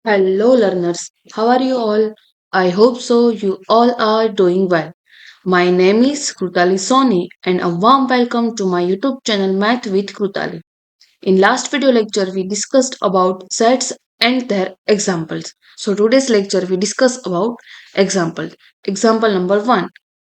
Hello, learners. How are you all? I hope so. You all are doing well. My name is Krutali Soni, and a warm welcome to my YouTube channel Math with Krutali. In last video lecture, we discussed about sets and their examples. So today's lecture, we discuss about example. Example number one.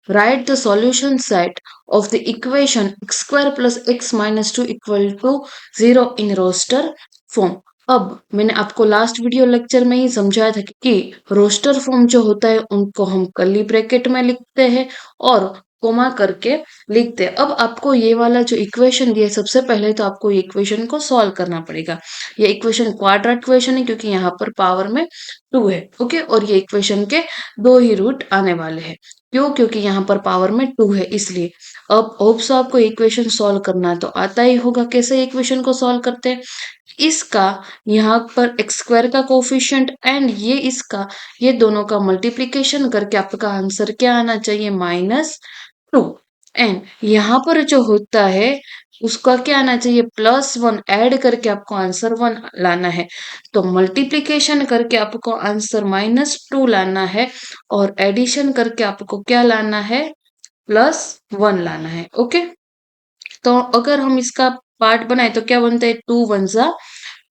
Write the solution set of the equation x square plus x minus 2 equal to 0 in roster form. अब मैंने आपको last video lecture में ही समझाया था कि roster form जो होता है उनको हम कर्ली ब्रैकेट में लिखते हैं और कोमा करके लिखते हैं। अब आपको ये वाला जो इक्वेशन दिया है, सबसे पहले तो आपको ये इक्वेशन को सॉल्व करना पड़ेगा। ये इक्वेशन क्वाड्रेट इक्वेशन है क्योंकि यहाँ पर पावर में 2 है। ओके, और ये इक्वेशन के दो ही रूट आने वाले हैं। क्यों? क्योंकि यहाँ पर पावर में 2 है इसलिए। अब होप सो आपको इक्वेशन सॉल्व करना तो आता ही होगा। कैसे इक्वेशन को सॉल्व करते हैं? इसका यहाँ पर एक्स स्क्वायर का कोफिशिएंट एंड ये इसका, ये दोनों का मल्टीप्लीकेशन करके आपका आंसर क्या आना चाहिए? -2। एंड यहाँ पर जो होता है उसका क्या आना चाहिए? +1 ऐड करके आपको आंसर 1 लाना है। तो मल्टीप्लीकेशन करके आपको आंसर -2 लाना है और एडिशन करके आपको क्या लाना है? +1 लाना है। ओके, तो अगर हम इसका पार्ट बनाए तो क्या बनता है? 2 वन ज़ा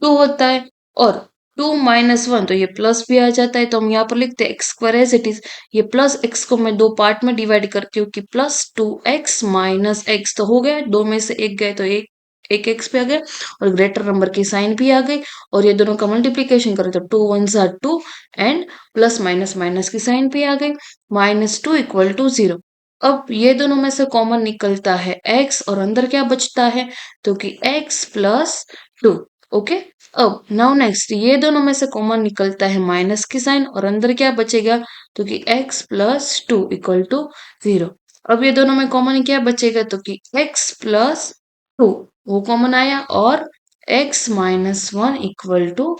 2 होता है और 2 माइनस 1 तो ये प्लस भी आ जाता है। तो हम यहाँ पर लिखते हैं x square as it is. ये प्लस एक्स को मैं दो पार्ट में डिवाइड करती हूँ कि +2x माइनस एक्स तो हो गया, दो में से एक गए तो एक एक एक्स पे आ गया और ग्रेटर नंबर की साइन भी आ गई और ये दोनों का मल्टीप्लीकेशन करें तो 2 वन ज़ा 2 एंड प्लस माइनस माइनस की साइन भी आ गई। -2 इक्वल टू 0। अब ये दोनों में से कॉमन निकलता है x और अंदर क्या बचता है? तो कि x प्लस 2। ओके, अब नाउ नेक्स्ट ये दोनों में से कॉमन निकलता है माइनस की साइन और अंदर क्या बचेगा? तो कि x प्लस 2 इक्वल टू 0। अब ये दोनों में कॉमन क्या बचेगा? तो कि x प्लस 2 वो कॉमन आया और x minus 1 equal to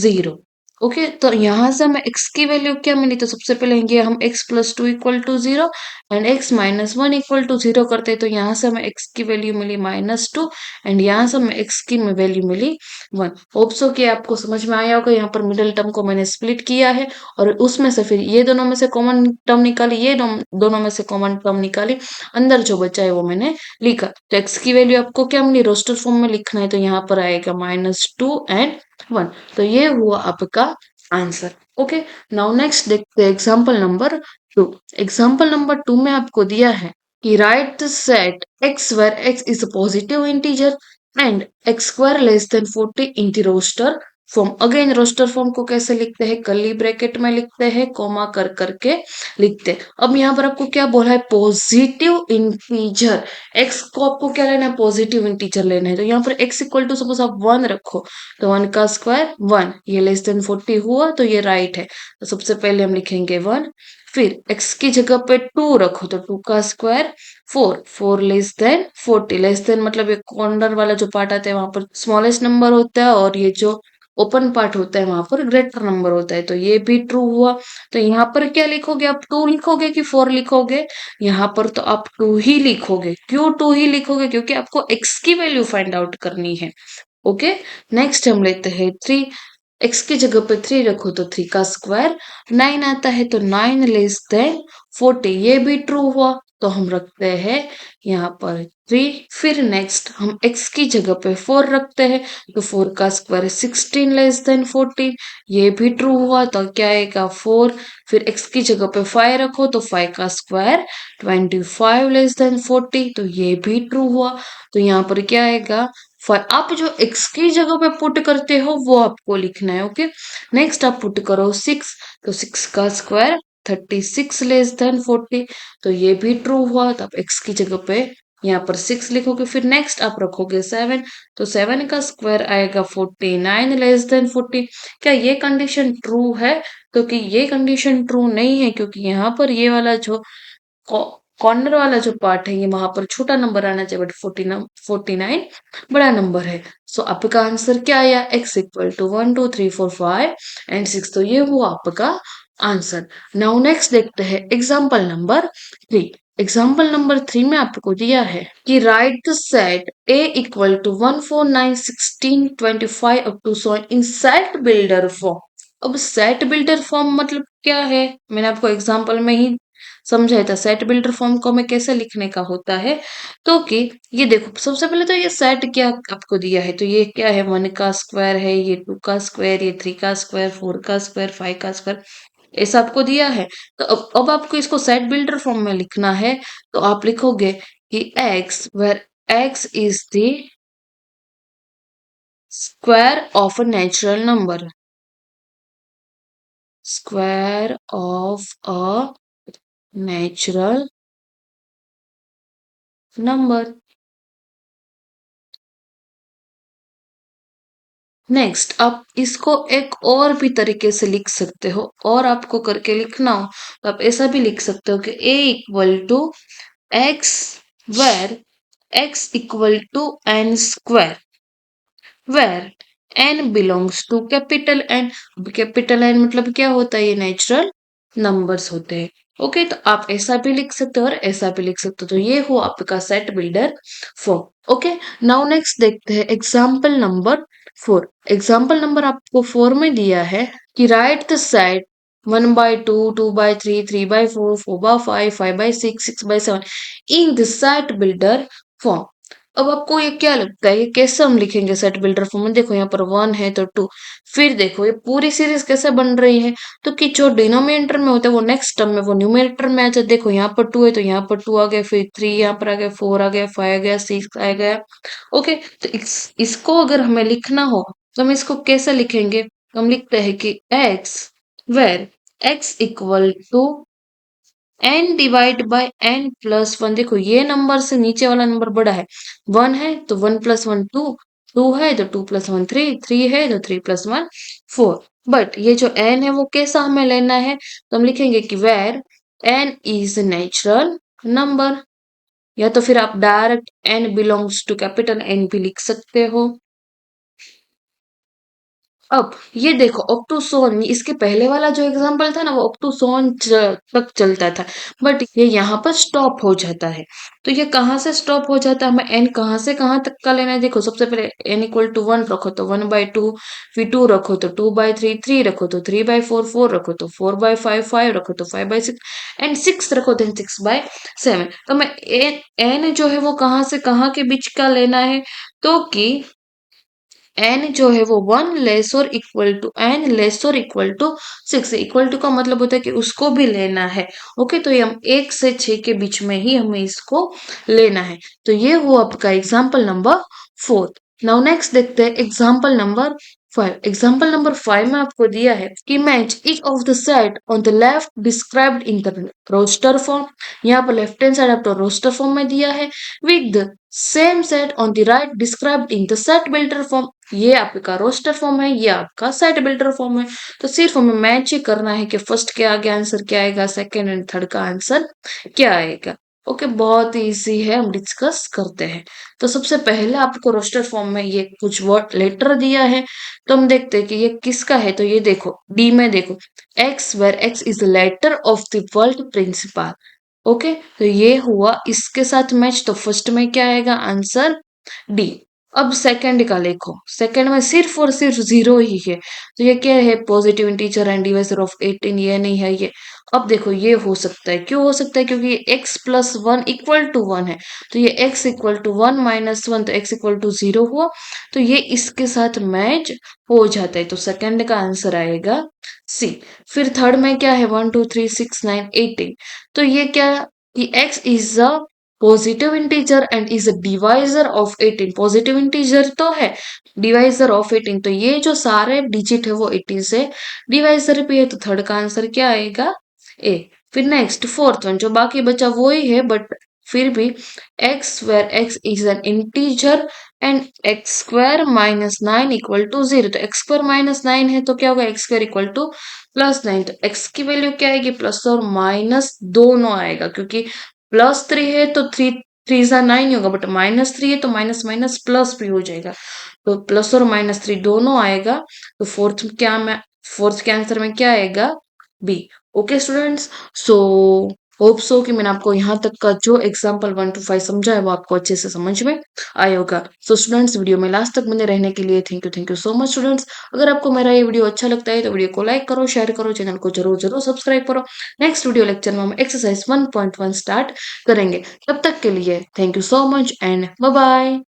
0। Okay, तो यहाँ से हमें x की वैल्यू क्या मिली? तो सबसे पहले ये हम x plus 2 equal to 0 and x minus 1 equal to 0 करते हैं तो यहाँ से हमें x की वैल्यू मिली -2 एंड यहाँ से हमें x की वैल्यू मिली 1। होप सो कि आपको समझ में आया होगा। यहाँ पर मिडिल टर्म को मैंने स्प्लिट किया है और उसमें से फिर ये दोनों में से कॉमन टर्म निकाली, ये दोनों में से कॉमन टर्म निकाली, अंदर जो बचा है वो मैंने लिखा। तो x की वैल्यू आपको क्या मिली? रोस्टर फॉर्म में लिखना है तो यहाँ पर आएगा -2 एंड 1। तो ये हुआ आपका आंसर। ओके, नाउ नेक्स्ट देखते हैं एग्जांपल नंबर 2। एग्जांपल नंबर 2 में आपको दिया है कि write the set x where x is a positive integer and x square less than 40 in the roster form. Again roster form को कैसे लिखते हैं? कर्ली ब्रैकेट में लिखते हैं, कोमा कर करके लिखते हैं। अब यहाँ पर आपको क्या बोला है? Positive integer. x को आपको क्या लेना है? पॉजिटिव इंटीजर लेना है। तो यहाँ पर x इक्वल टू सपोज आप 1 रखो तो 1 का स्क्वायर 1, ये लेस देन 40 हुआ तो ये राइट है। तो सबसे पहले हम लिखेंगे 1, फिर x की जगह पे 2 रखो तो 2 का square 4, 4 less than 40। Less than मतलब ये कॉर्नर वाला जो पार्ट आता है वहां पर स्मॉलेस्ट नंबर होता है और ये जो ओपन पार्ट होता है वहां पर ग्रेटर नंबर होता है। तो ये भी ट्रू हुआ। तो यहाँ पर क्या लिखोगे आप? 2 लिखोगे कि 4 लिखोगे? यहाँ पर तो आप 2 ही लिखोगे। क्यों 2 ही लिखोगे? क्योंकि आपको x की वैल्यू फाइंड आउट करनी है। ओके, नेक्स्ट हम लेते हैं 3। x की जगह पे 3 रखो तो 3 का स्क्वायर 9 आता है तो 9 लेस देन 40, ये भी ट्रू हुआ। तो हम रखते हैं यहाँ पर 3। फिर नेक्स्ट हम x की जगह पे 4 रखते हैं तो 4 का स्क्वायर 16 लेस देन 14, ये भी ट्रू हुआ। तो क्या आएगा? 4। फिर x की जगह पे 5 रखो तो 5 का स्क्वायर 25 लेस देन 40, तो ये भी ट्रू हुआ। तो यहाँ पर क्या आएगा? आप जो x की जगह पे पुट करते हो वो आपको लिखना है। ओके, नेक्स्ट आप पुट करो 6 तो 6 का स्क्वायर 36 लेस देन 40, तो ये भी ट्रू हुआ। तो आप x की जगह पे यहाँ पर 6 लिखोगे। फिर नेक्स्ट आप रखोगे 7 तो 7 का स्क्वायर आएगा 49 लेस देन 40। क्या ये कंडीशन ट्रू है? क्योंकि ये कंडीशन ट्रू नहीं है क्योंकि यहाँ पर ये वाला जो कॉर्नर वाला जो पार्ट है ये वहां पर छोटा नंबर आना चाहिए बट 49 बड़ा नंबर है। सो आपका आंसर क्या आया? x equal to 1 2 3 4 5 and 6। तो ये हुआ आपका आंसर। नाउ नेक्स्ट देखते हैं एग्जांपल नंबर 3। एग्जाम्पल नंबर 3 में आपको दिया है कि write the set a equal to 1 4 9 16 25 up to 100 in set builder form. अब सेट बिल्डर फॉर्म मतलब क्या है, मैंने आपको एग्जांपल में ही समझाया था सेट बिल्डर फॉर्म को हमें कैसे लिखने का होता है। तो कि ये देखो, सबसे पहले तो ये सेट क्या आपको दिया है, तो ये क्या है, 1 का स्क्वायर है, ये 2 का स्क्वायर, ये 3 का स्क्वायर, 4 का स्क्वायर, 5 का स्क्वायर, ऐसा आपको दिया है। तो अब आपको इसको सेट बिल्डर फॉर्म में लिखना है। तो आप लिखोगे कि x where x is the square of a natural number, square of a natural number. Next आप इसको एक और भी तरीके से लिख सकते हो, और आपको करके लिखना हो तो आप ऐसा भी लिख सकते हो कि a equal to x where x equal to n square, where n belongs to capital N। Capital N मतलब क्या होता है, ये नेचुरल नंबर्स होते हैं। ओके, तो आप ऐसा भी लिख सकते हो और ऐसा भी लिख सकते हो। तो ये हो आपका set builder form. Okay, now next देखते हैं एग्जाम्पल नंबर 4। एग्जाम्पल नंबर आपको 4 में दिया है कि write the set 1/2, 2/3, 3/4, 4/5, 5/6, 6/7 in the set builder form. अब आपको ये क्या लगता है, ये कैसे हम लिखेंगे सेट बिल्डर फॉर्म में? देखो यहाँ पर 1 है तो 2, फिर देखो ये पूरी सीरीज कैसे बन रही है, तो कि जो डिनोमिनेटर में होता है वो नेक्स्ट टर्म में वो न्यूमरेटर में आ जाए। देखो यहाँ पर 2 है तो यहाँ पर 2 आ गया, फिर 3 यहाँ पर आ गया, 4 आ गया, 5 आ गया, 6 आ गया। ओके, तो इसको अगर हमें लिखना हो तो हम इसको कैसे लिखेंगे? हम लिखते हैं कि x where x equal to n divide by n plus one. देखो ये नंबर से नीचे वाला नंबर बड़ा है, 1 है तो 1 प्लस वन 2, 2 है तो 2 प्लस वन 3, 3 है तो 3 प्लस वन 4। बट ये जो n है वो कैसा हमें लेना है, तो हम लिखेंगे कि where n is natural number, या तो फिर आप direct n belongs to capital N भी लिख सकते हो। अब ये देखो अप टू सोन, इसके पहले वाला जो एग्जांपल था ना वो अप टू सोन तक चलता था, बट ये यहाँ पर स्टॉप हो जाता है। तो ये कहाँ से स्टॉप हो जाता है, हमें एन कहाँ से कहाँ तक का लेना है? देखो सबसे पहले एन इक्वल टू 1 रखो तो 1/2, फिर 2 रखो तो 2/3, 3 रखो तो 3/4, 4 रखो तो 4/5, 5 रखो तो 5/6 एंड 6 रखो तो 6/7। तो हमें एन जो है वो कहाँ से कहाँ के बीच का लेना है, तो कि n जो है वो 1 लेस और इक्वल टू n लेस और इक्वल टू 6। इक्वल टू का मतलब होता है कि उसको भी लेना है। ओके, तो ये हम 1 से 6 के बीच में ही हमें इसको लेना है। तो ये हुआ आपका एग्जाम्पल नंबर 4। नाउ नेक्स्ट देखते हैं एग्जाम्पल नंबर 5। एग्जाम्पल नंबर 5 में आपको दिया है कि match each of the set on the left described in the roster form. यहाँ पर लेफ्ट हैंड साइड आपको रोस्टर फॉर्म में दिया है, with the same set on the right described in the set builder form. ये आपका roster form है, ये आपका सेट बिल्डर फॉर्म है। तो सिर्फ हमें मैच ही करना है कि फर्स्ट के आगे आंसर क्या आएगा, सेकंड एंड थर्ड का आंसर क्या आएगा। ओके, बहुत इजी है, हम डिस्कस करते हैं। तो सबसे पहले आपको रोस्टर फॉर्म में ये कुछ वर्ड लेटर दिया है, तो हम देखते हैं कि ये किसका है। तो ये देखो डी में देखो, x where x is the letter of the world principal. Okay, तो ये हुआ इसके साथ मैच, तो फर्स्ट में क्या आएगा आंसर, डी। अब सेकंड का देखो, सेकंड में सिर्फ और सिर्फ जीरो ही है, तो ये क्या है, positive integer and divisor of 18, ये नहीं है ये। अब देखो ये हो सकता है, क्यों हो सकता है, क्योंकि ये x plus one equal to 1 है, तो ये x इक्वल टू 1 माइनस 1, तो x इक्वल टू 0 हुआ, तो ये इसके साथ मैच हो जाता है, तो सेकंड का आंसर आएगा सी। फिर थर्ड में क्या है, 1 2 3 6 9 18, तो ये क्या कि x is a positive integer and is a divisor of 18। Positive integer तो है, डिवाइजर ऑफ 18, तो ये जो सारे डिजिट है वो 18 से डिवाइजर भी है, तो थर्ड का आंसर क्या आएगा, ए। फिर नेक्स्ट फोर्थ वन जो बाकी बचा वो ही है, बट फिर भी x where x is an integer and x square minus 9 equal to 0। तो एक्स स्क्वायर माइनस 9 है तो क्या होगा, x square equal two plus 9। तो x की वैल्यू क्या आएगी, प्लस और माइनस दोनों आएगा, क्योंकि प्लस 3 है तो 3 3 सा 9 ही होगा, बट माइनस 3 है तो माइनस माइनस प्लस भी हो जाएगा, तो प्लस और माइनस 3 दोनों आएगा। तो फोर्थ के आंसर में क्या आएगा, B. Okay students, so hope so कि मैंने आपको यहाँ तक का जो एग्जाम्पल 1 to 5 समझा है वो आपको अच्छे से समझ में आया होगा। सो स्टूडेंट्स, वीडियो में लास्ट तक बने रहने के लिए thank you so much students. अगर आपको मेरा ये वीडियो अच्छा लगता है तो वीडियो को लाइक करो, शेयर करो, चैनल को जरूर जरूर सब्सक्राइब करो। नेक्स्ट वीडियो लेक्चर में हम एक्सरसाइज 1.1 स्टार्ट करेंगे। तब तक के लिए thank you so much and bye bye.